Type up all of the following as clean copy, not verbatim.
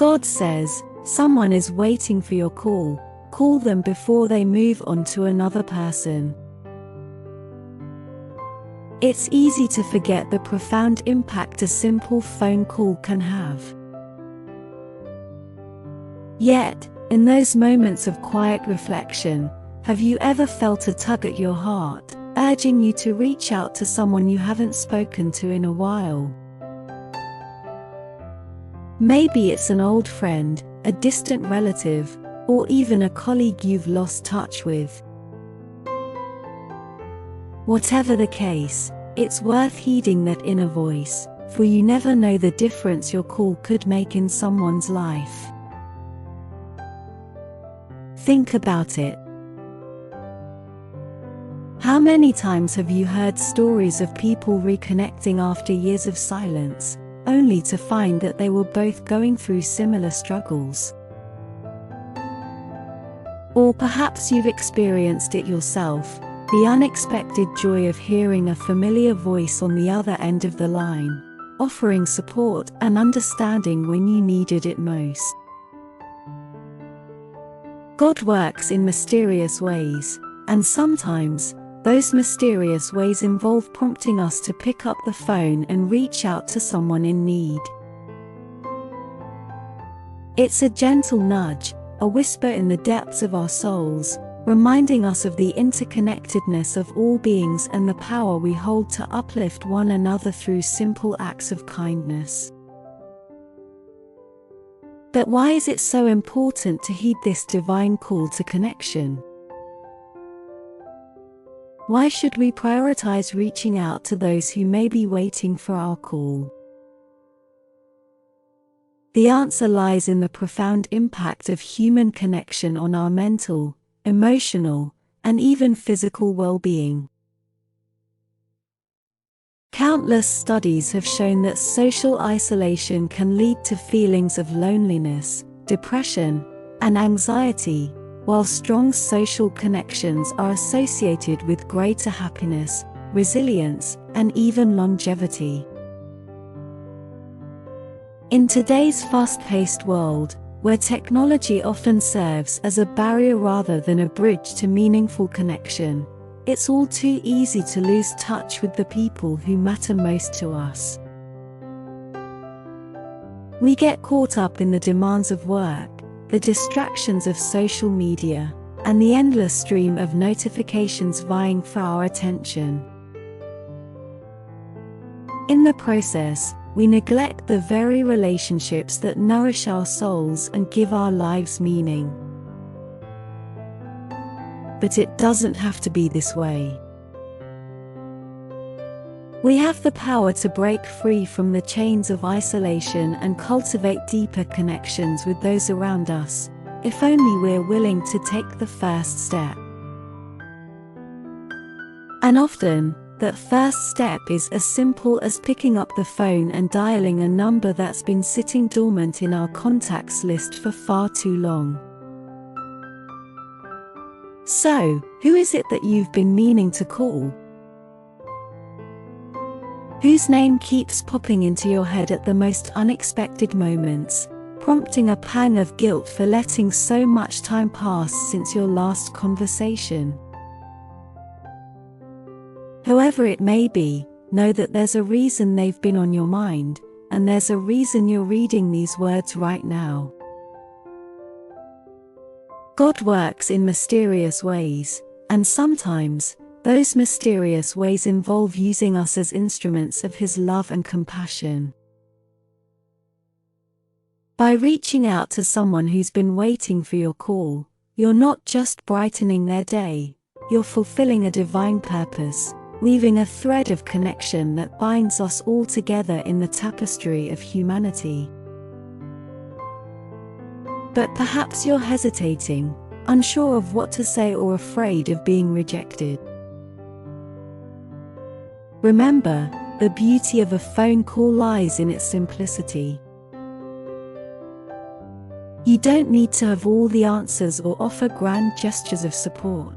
God says, someone is waiting for your call. Call them before they move on to another person. It's easy to forget the profound impact a simple phone call can have. Yet, in those moments of quiet reflection, have you ever felt a tug at your heart, urging you to reach out to someone you haven't spoken to in a while? Maybe it's an old friend, a distant relative, or even a colleague you've lost touch with. Whatever the case, it's worth heeding that inner voice, for you never know the difference your call could make in someone's life. Think about it. How many times have you heard stories of people reconnecting after years of silence, only to find that they were both going through similar struggles? Or perhaps you've experienced it yourself, the unexpected joy of hearing a familiar voice on the other end of the line, offering support and understanding when you needed it most. God works in mysterious ways, and sometimes, those mysterious ways involve prompting us to pick up the phone and reach out to someone in need. It's a gentle nudge, a whisper in the depths of our souls, reminding us of the interconnectedness of all beings and the power we hold to uplift one another through simple acts of kindness. But why is it so important to heed this divine call to connection? Why should we prioritize reaching out to those who may be waiting for our call? The answer lies in the profound impact of human connection on our mental, emotional, and even physical well-being. Countless studies have shown that social isolation can lead to feelings of loneliness, depression, and anxiety, while strong social connections are associated with greater happiness, resilience, and even longevity. In today's fast-paced world, where technology often serves as a barrier rather than a bridge to meaningful connection, it's all too easy to lose touch with the people who matter most to us. We get caught up in the demands of work, the distractions of social media, and the endless stream of notifications vying for our attention. In the process, we neglect the very relationships that nourish our souls and give our lives meaning. But it doesn't have to be this way. We have the power to break free from the chains of isolation and cultivate deeper connections with those around us, if only we're willing to take the first step. And often, that first step is as simple as picking up the phone and dialing a number that's been sitting dormant in our contacts list for far too long. So, who is it that you've been meaning to call? Whose name keeps popping into your head at the most unexpected moments, prompting a pang of guilt for letting so much time pass since your last conversation? Whoever it may be, know that there's a reason they've been on your mind, and there's a reason you're reading these words right now. God works in mysterious ways, and sometimes, those mysterious ways involve using us as instruments of His love and compassion. By reaching out to someone who's been waiting for your call, you're not just brightening their day, you're fulfilling a divine purpose, weaving a thread of connection that binds us all together in the tapestry of humanity. But perhaps you're hesitating, unsure of what to say or afraid of being rejected. Remember, the beauty of a phone call lies in its simplicity. You don't need to have all the answers or offer grand gestures of support.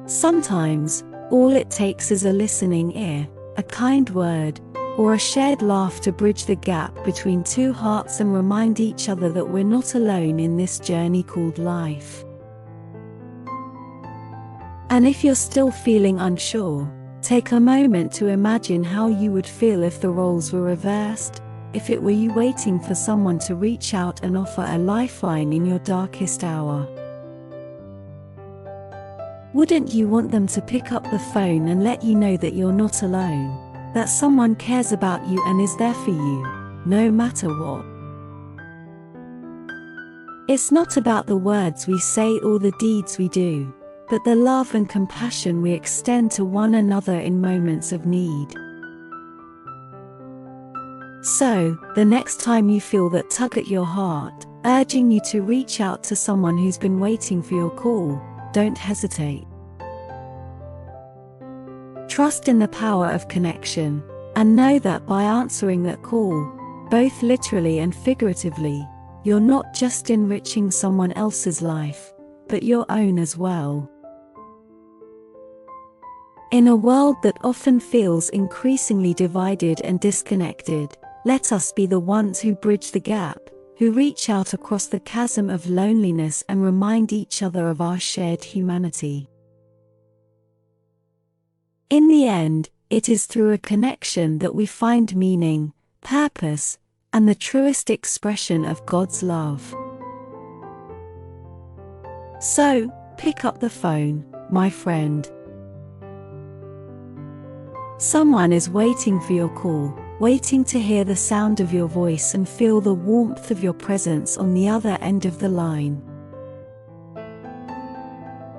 Sometimes, all it takes is a listening ear, a kind word, or a shared laugh to bridge the gap between two hearts and remind each other that we're not alone in this journey called life. And if you're still feeling unsure, take a moment to imagine how you would feel if the roles were reversed, if it were you waiting for someone to reach out and offer a lifeline in your darkest hour. Wouldn't you want them to pick up the phone and let you know that you're not alone, that someone cares about you and is there for you, no matter what? It's not about the words we say or the deeds we do, but the love and compassion we extend to one another in moments of need. So, the next time you feel that tug at your heart, urging you to reach out to someone who's been waiting for your call, don't hesitate. Trust in the power of connection, and know that by answering that call, both literally and figuratively, you're not just enriching someone else's life, but your own as well. In a world that often feels increasingly divided and disconnected, let us be the ones who bridge the gap, who reach out across the chasm of loneliness and remind each other of our shared humanity. In the end, it is through a connection that we find meaning, purpose, and the truest expression of God's love. So, pick up the phone, my friend. Someone is waiting for your call, waiting to hear the sound of your voice and feel the warmth of your presence on the other end of the line.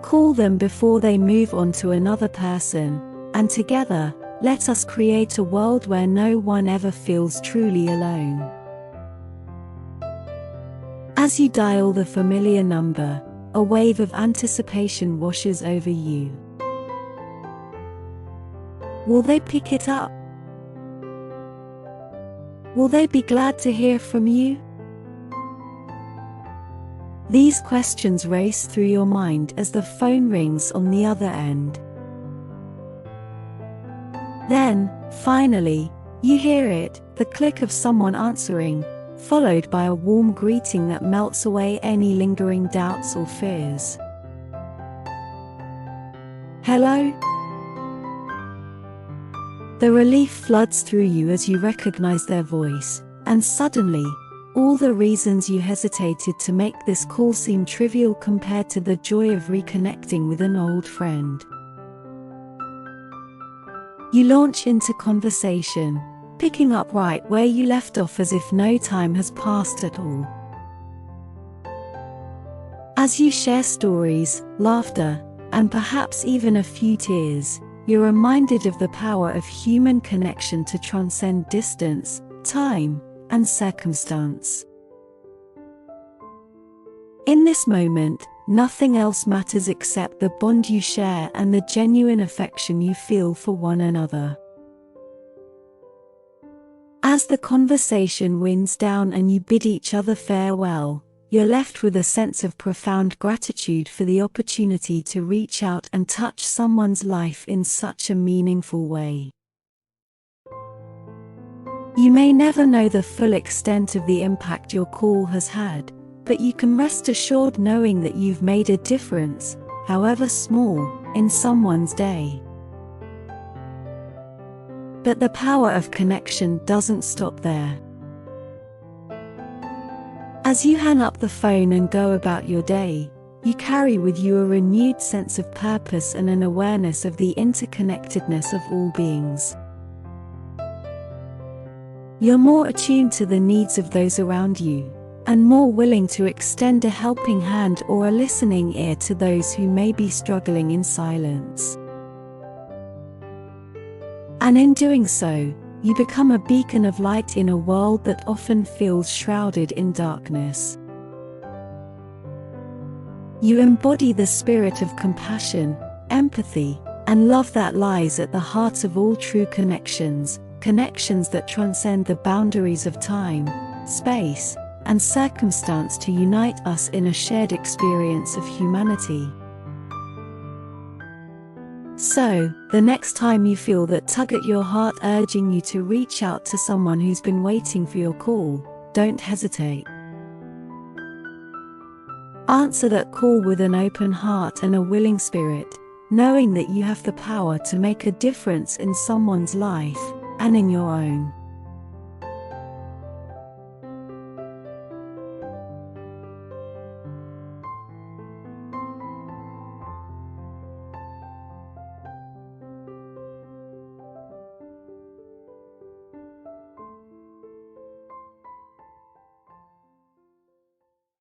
Call them before they move on to another person, and together, let us create a world where no one ever feels truly alone. As you dial the familiar number, a wave of anticipation washes over you. Will they pick it up? Will they be glad to hear from you? These questions race through your mind as the phone rings on the other end. Then, finally, you hear it, the click of someone answering, followed by a warm greeting that melts away any lingering doubts or fears. Hello? The relief floods through you as you recognize their voice, and suddenly, all the reasons you hesitated to make this call seem trivial compared to the joy of reconnecting with an old friend. You launch into conversation, picking up right where you left off as if no time has passed at all. As you share stories, laughter, and perhaps even a few tears, you're reminded of the power of human connection to transcend distance, time, and circumstance. In this moment, nothing else matters except the bond you share and the genuine affection you feel for one another. As the conversation winds down and you bid each other farewell, you're left with a sense of profound gratitude for the opportunity to reach out and touch someone's life in such a meaningful way. You may never know the full extent of the impact your call has had, but you can rest assured knowing that you've made a difference, however small, in someone's day. But the power of connection doesn't stop there. As you hang up the phone and go about your day, you carry with you a renewed sense of purpose and an awareness of the interconnectedness of all beings. You're more attuned to the needs of those around you, and more willing to extend a helping hand or a listening ear to those who may be struggling in silence. And in doing so, you become a beacon of light in a world that often feels shrouded in darkness. You embody the spirit of compassion, empathy, and love that lies at the heart of all true connections, connections that transcend the boundaries of time, space, and circumstance to unite us in a shared experience of humanity. So, the next time you feel that tug at your heart urging you to reach out to someone who's been waiting for your call, don't hesitate. Answer that call with an open heart and a willing spirit, knowing that you have the power to make a difference in someone's life, and in your own.